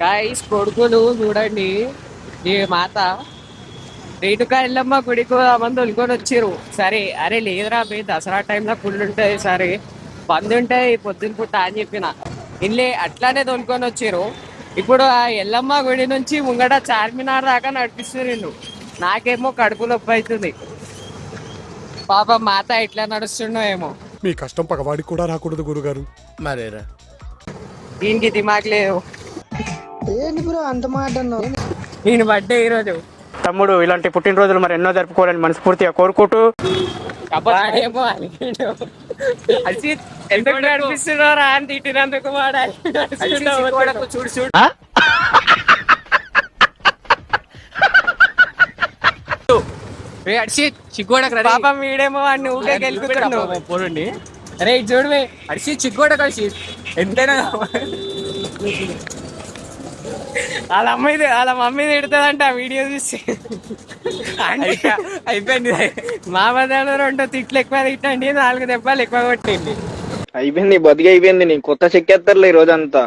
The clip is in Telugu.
గాయస్ కొడుకులు చూడండి, ఈ మాత రేణుకా ఎల్లమ్మ గుడికి మంది తొలుకొని వచ్చిర్రు. సరే అరే లేదురా బే దసరా టైంలో ఫుల్ ఉంటుంది, సరే బంద్ ఉంటాయి పొద్దున పూట అని చెప్పిన ఇల్లే అట్లానే తొలుకొని వచ్చిర్రు. ఇప్పుడు ఆ ఎల్లమ్మ గుడి నుంచి ముంగట చార్మినార్ దాకా నడిపిస్తున్నారు. నాకేమో కడుపు నొప్పి అవుతుంది. పాప మాత ఎట్లా నడుస్తుండో ఏమో. మీ కష్టం పగవాడికి కూడా రాకూడదు గురుగారు. మరేరా దీనికి దిమాగ్ లేదు. ఏంటి బ్రో అంత మాట అన్నావు? నేను బర్త్డే ఈరోజు. తమ్ముడు ఇలాంటి పుట్టినరోజులు మరి ఎన్నో జరుపుకోవాలని మనస్ఫూర్తిగా కోరుకుంటూ వాడేమో అలిగిండు. అజిత్ ఎందుకు నడిపిస్తున్నారా అని తిట్టినందుకు వాడు చూడు చూడు. హర్షిత్ చిక్కోడకు రెడీ. పాపం వీడేమో వాడిని ఊకే గెలుపుతున్నావు. పోరండి. అరే చూడవే హర్షిత్ చిక్కోడకు హర్షిత్ ఎంతైనా వాళ్ళ మమ్మీ తిడుతుందంట ఆ వీడియో చూసి. అయిపోయింది. మా మధ్యలో 2 తిట్లు ఎక్కువ తిట్టండి, 4 దెబ్బలు ఎక్కువ కొట్టింది. అయిపోయింది బతికి అయిపోయింది. నీ కొత్త చెక్కేస్తారులే ఈ రోజంతా.